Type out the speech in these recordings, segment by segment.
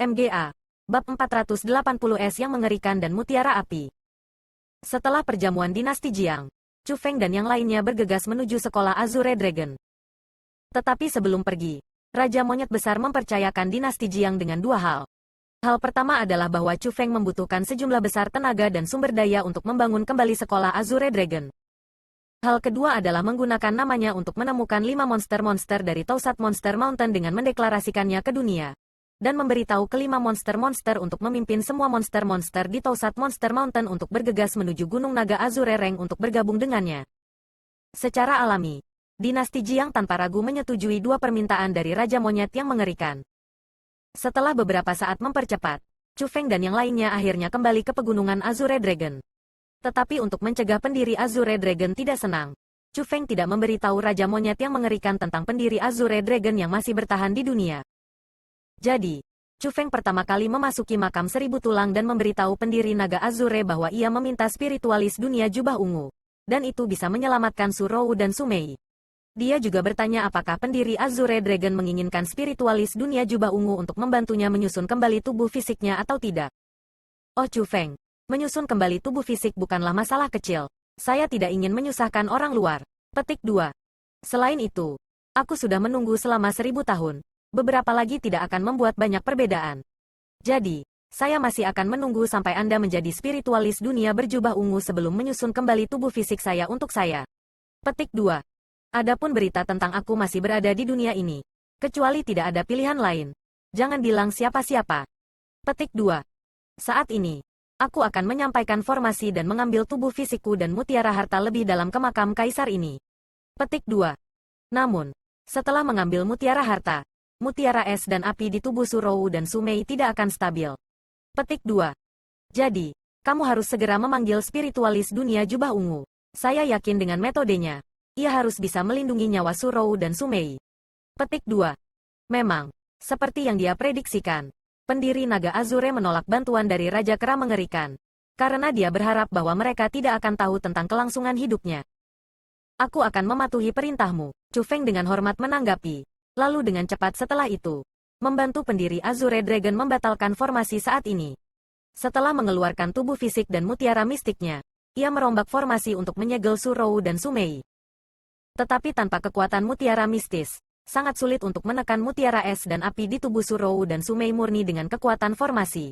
MGA. Bab 480S yang mengerikan dan mutiara api. Setelah perjamuan dinasti Jiang, Chu Feng dan yang lainnya bergegas menuju sekolah Azure Dragon. Tetapi sebelum pergi, Raja Monyet Besar mempercayakan dinasti Jiang dengan dua hal. Hal pertama adalah bahwa Chu Feng membutuhkan sejumlah besar tenaga dan sumber daya untuk membangun kembali sekolah Azure Dragon. Hal kedua adalah menggunakan namanya untuk menemukan 5 monster-monster dari Tausat Monster Mountain dengan mendeklarasikannya ke dunia. Dan memberitahu kelima monster-monster untuk memimpin semua monster-monster di Tausat Monster Mountain untuk bergegas menuju Gunung Naga Azure Range untuk bergabung dengannya. Secara alami, dinasti Jiang tanpa ragu menyetujui dua permintaan dari Raja Monyet yang mengerikan. Setelah beberapa saat mempercepat, Chu Feng dan yang lainnya akhirnya kembali ke pegunungan Azure Dragon. Tetapi untuk mencegah pendiri Azure Dragon tidak senang, Chu Feng tidak memberitahu Raja Monyet yang mengerikan tentang pendiri Azure Dragon yang masih bertahan di dunia. Jadi, Chu Feng pertama kali memasuki makam seribu tulang dan memberitahu pendiri Naga Azure bahwa ia meminta spiritualis dunia jubah ungu. Dan itu bisa menyelamatkan Su Rou dan Su Mei. Dia juga bertanya apakah pendiri Azure Dragon menginginkan spiritualis dunia jubah ungu untuk membantunya menyusun kembali tubuh fisiknya atau tidak. Oh Chu Feng, menyusun kembali tubuh fisik bukanlah masalah kecil. Saya tidak ingin menyusahkan orang luar. Petik 2. Selain itu, aku sudah menunggu selama 1000 tahun. Beberapa lagi tidak akan membuat banyak perbedaan. Jadi, saya masih akan menunggu sampai Anda menjadi spiritualis dunia berjubah ungu sebelum menyusun kembali tubuh fisik saya untuk saya. Petik 2. Adapun berita tentang aku masih berada di dunia ini. Kecuali tidak ada pilihan lain. Jangan bilang siapa-siapa. Petik 2. Saat ini, aku akan menyampaikan formasi dan mengambil tubuh fisikku dan mutiara harta lebih dalam ke makam kaisar ini. Petik 2. Namun, setelah mengambil mutiara harta, mutiara es dan api di tubuh Su Rou dan Su Mei tidak akan stabil. Petik 2. Jadi, kamu harus segera memanggil spiritualis dunia jubah ungu. Saya yakin dengan metodenya, ia harus bisa melindungi nyawa Su Rou dan Su Mei. Petik 2. Memang, seperti yang dia prediksikan, pendiri Naga Azure menolak bantuan dari Raja Kera mengerikan. Karena dia berharap bahwa mereka tidak akan tahu tentang kelangsungan hidupnya. Aku akan mematuhi perintahmu, Chu Feng dengan hormat menanggapi. Lalu dengan cepat setelah itu, membantu pendiri Azure Dragon membatalkan formasi saat ini. Setelah mengeluarkan tubuh fisik dan mutiara mistiknya, ia merombak formasi untuk menyegel Su Rou dan Su Mei. Tetapi tanpa kekuatan mutiara mistis, sangat sulit untuk menekan mutiara es dan api di tubuh Su Rou dan Su Mei murni dengan kekuatan formasi.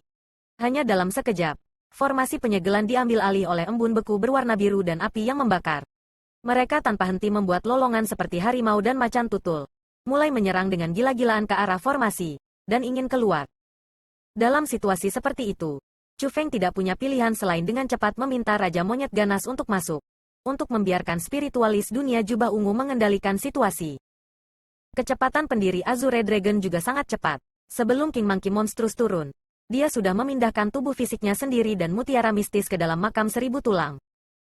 Hanya dalam sekejap, formasi penyegelan diambil alih oleh embun beku berwarna biru dan api yang membakar. Mereka tanpa henti membuat lolongan seperti harimau dan macan tutul. Mulai menyerang dengan gila-gilaan ke arah formasi, dan ingin keluar. Dalam situasi seperti itu, Chu Feng tidak punya pilihan selain dengan cepat meminta Raja Monyet Ganas untuk masuk, untuk membiarkan spiritualis dunia jubah ungu mengendalikan situasi. Kecepatan pendiri Azure Dragon juga sangat cepat. Sebelum King Monkey Monstrous turun, dia sudah memindahkan tubuh fisiknya sendiri dan mutiara mistis ke dalam makam seribu tulang.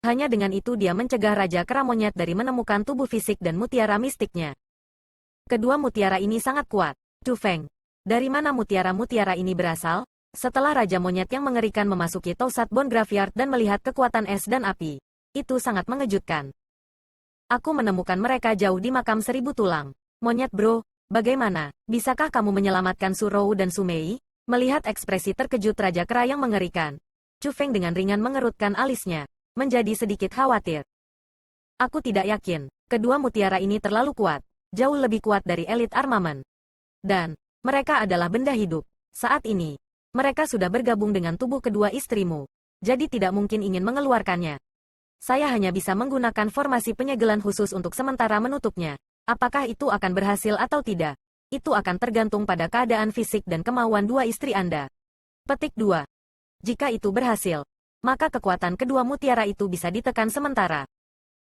Hanya dengan itu dia mencegah Raja Kera Monyet dari menemukan tubuh fisik dan mutiara mistiknya. Kedua mutiara ini sangat kuat. Chu Feng, dari mana mutiara-mutiara ini berasal? Setelah Raja Monyet yang mengerikan memasuki Tausat Bone Graveyard dan melihat kekuatan es dan api, itu sangat mengejutkan. Aku menemukan mereka jauh di makam seribu tulang. Monyet bro, bagaimana? Bisakah kamu menyelamatkan Su Rou dan Su Mei? Melihat ekspresi terkejut Raja Kera yang mengerikan, Chu Feng dengan ringan mengerutkan alisnya, menjadi sedikit khawatir. Aku tidak yakin, kedua mutiara ini terlalu kuat. Jauh lebih kuat dari elit armamen. Dan, mereka adalah benda hidup. Saat ini, mereka sudah bergabung dengan tubuh kedua istrimu. Jadi tidak mungkin ingin mengeluarkannya. Saya hanya bisa menggunakan formasi penyegelan khusus untuk sementara menutupnya. Apakah itu akan berhasil atau tidak? Itu akan tergantung pada keadaan fisik dan kemauan dua istri Anda. Petik 2. Jika itu berhasil, maka kekuatan kedua mutiara itu bisa ditekan sementara.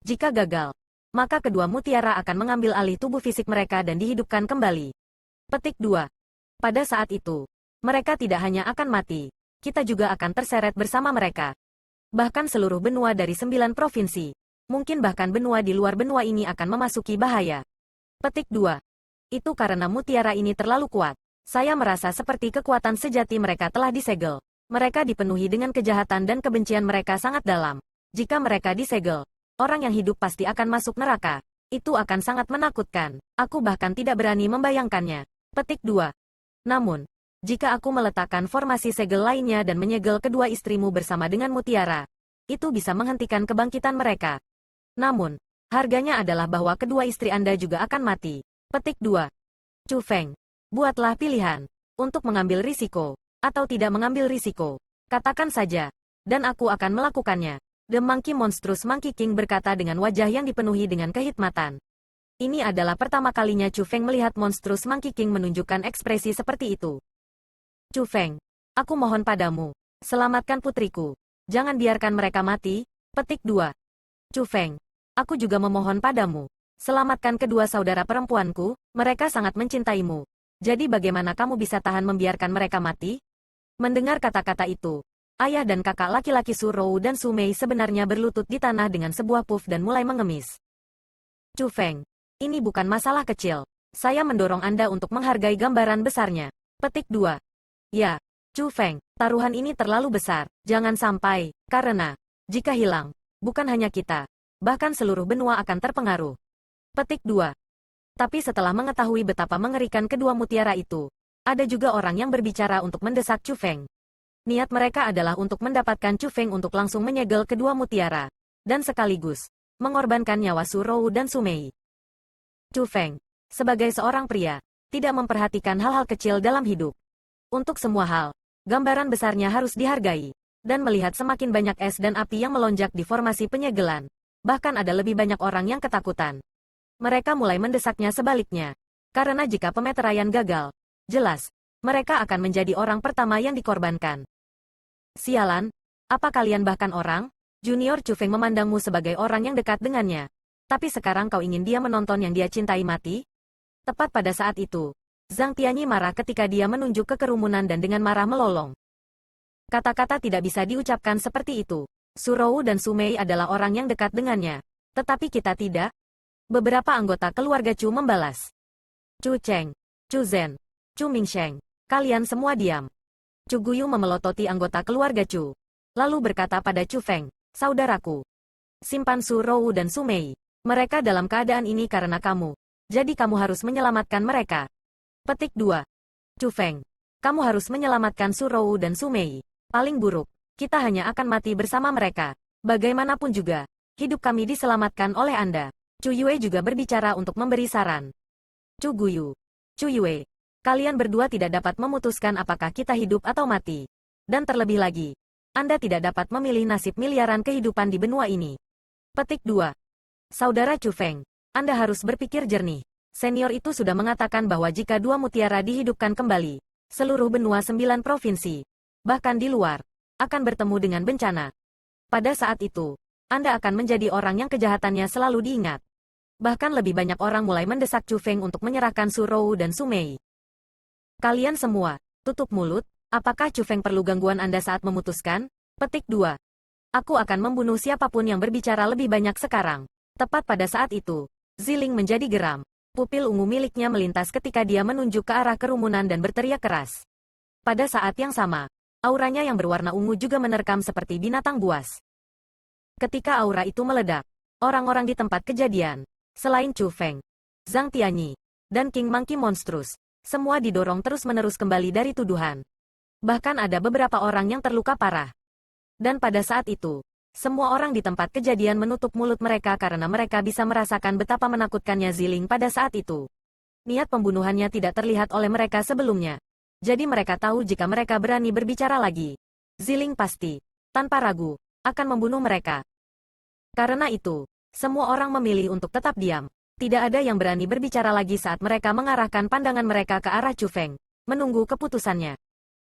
Jika gagal, maka kedua mutiara akan mengambil alih tubuh fisik mereka dan dihidupkan kembali. Petik 2. Pada saat itu, mereka tidak hanya akan mati, kita juga akan terseret bersama mereka. Bahkan seluruh benua dari 9 provinsi, mungkin bahkan benua di luar benua ini akan memasuki bahaya. Petik 2. Itu karena mutiara ini terlalu kuat. Saya merasa seperti kekuatan sejati mereka telah disegel. Mereka dipenuhi dengan kejahatan dan kebencian mereka sangat dalam. Jika mereka disegel, orang yang hidup pasti akan masuk neraka. Itu akan sangat menakutkan. Aku bahkan tidak berani membayangkannya. Petik 2. Namun, Jika aku meletakkan formasi segel lainnya dan menyegel kedua istrimu bersama dengan mutiara, itu bisa menghentikan kebangkitan mereka. Namun, harganya adalah bahwa kedua istri Anda juga akan mati. Petik 2. Chu Feng. Buatlah pilihan. Untuk mengambil risiko, atau tidak mengambil risiko. Katakan saja. Dan aku akan melakukannya. The Monkey Monstrous Monkey King berkata dengan wajah yang dipenuhi dengan kehikmatan. Ini adalah pertama kalinya Chu Feng melihat Monstrous Monkey King menunjukkan ekspresi seperti itu. Chu Feng, aku mohon padamu, selamatkan putriku. Jangan biarkan mereka mati. Petik 2. Chu Feng, aku juga memohon padamu, selamatkan kedua saudara perempuanku, mereka sangat mencintaimu. Jadi bagaimana kamu bisa tahan membiarkan mereka mati? Mendengar kata-kata itu, ayah dan kakak laki-laki Su Rou dan Su Mei sebenarnya berlutut di tanah dengan sebuah puff dan mulai mengemis. Chu Feng, ini bukan masalah kecil. Saya mendorong Anda untuk menghargai gambaran besarnya. Petik 2. Ya, Chu Feng, taruhan ini terlalu besar. Jangan sampai, karena jika hilang, bukan hanya kita, bahkan seluruh benua akan terpengaruh. Petik 2. Tapi setelah mengetahui betapa mengerikan kedua mutiara itu, ada juga orang yang berbicara untuk mendesak Chu Feng. Niat mereka adalah untuk mendapatkan Chu Feng untuk langsung menyegel kedua mutiara, dan sekaligus mengorbankan nyawa Su Rou dan Su Mei. Chu Feng, sebagai seorang pria, tidak memperhatikan hal-hal kecil dalam hidup. Untuk semua hal, gambaran besarnya harus dihargai. Dan melihat semakin banyak es dan api yang melonjak di formasi penyegelan, bahkan ada lebih banyak orang yang ketakutan. Mereka mulai mendesaknya sebaliknya. Karena jika pemeteraian gagal, jelas, mereka akan menjadi orang pertama yang dikorbankan. Sialan, apa kalian bahkan orang? Junior Chu Feng memandangmu sebagai orang yang dekat dengannya. Tapi sekarang kau ingin dia menonton yang dia cintai mati? Tepat pada saat itu, Zhang Tianyi marah ketika dia menunjuk ke kerumunan dan dengan marah melolong. Kata-kata tidak bisa diucapkan seperti itu. Su Rou dan Su Mei adalah orang yang dekat dengannya. Tetapi kita tidak. Beberapa anggota keluarga Chu membalas. Chu Cheng, Chu Zhen, Chu Mingsheng, kalian semua diam. Chu Guyu memelototi anggota keluarga Chu. Lalu berkata pada Chu Feng, saudaraku, simpan Su Rou dan Su Mei. Mereka dalam keadaan ini karena kamu. Jadi kamu harus menyelamatkan mereka. Petik 2. Chu Feng, kamu harus menyelamatkan Su Rou dan Su Mei. Paling buruk, kita hanya akan mati bersama mereka. Bagaimanapun juga, hidup kami diselamatkan oleh Anda. Chu Yue juga berbicara untuk memberi saran. Chu Guyu, Chu Yue, kalian berdua tidak dapat memutuskan apakah kita hidup atau mati. Dan terlebih lagi, Anda tidak dapat memilih nasib miliaran kehidupan di benua ini. Petik 2. Saudara Chu Feng, Anda harus berpikir jernih. Senior itu sudah mengatakan bahwa jika dua mutiara dihidupkan kembali, seluruh benua 9 provinsi, bahkan di luar, akan bertemu dengan bencana. Pada saat itu, Anda akan menjadi orang yang kejahatannya selalu diingat. Bahkan lebih banyak orang mulai mendesak Chu Feng untuk menyerahkan Su Rou dan Su Mei. Kalian semua, tutup mulut, apakah Chu Feng perlu gangguan Anda saat memutuskan? Petik 2. Aku akan membunuh siapapun yang berbicara lebih banyak sekarang. Tepat pada saat itu, Ziling menjadi geram. Pupil ungu miliknya melintas ketika dia menunjuk ke arah kerumunan dan berteriak keras. Pada saat yang sama, auranya yang berwarna ungu juga menerkam seperti binatang buas. Ketika aura itu meledak, orang-orang di tempat kejadian, selain Chu Feng, Zhang Tianyi, dan King Monkey Monstrous, semua didorong terus-menerus kembali dari tuduhan. Bahkan ada beberapa orang yang terluka parah. Dan pada saat itu, semua orang di tempat kejadian menutup mulut mereka karena mereka bisa merasakan betapa menakutkannya Ziling pada saat itu. Niat pembunuhannya tidak terlihat oleh mereka sebelumnya. Jadi mereka tahu jika mereka berani berbicara lagi, Ziling pasti, tanpa ragu, akan membunuh mereka. Karena itu, semua orang memilih untuk tetap diam. Tidak ada yang berani berbicara lagi saat mereka mengarahkan pandangan mereka ke arah Chu Feng, menunggu keputusannya.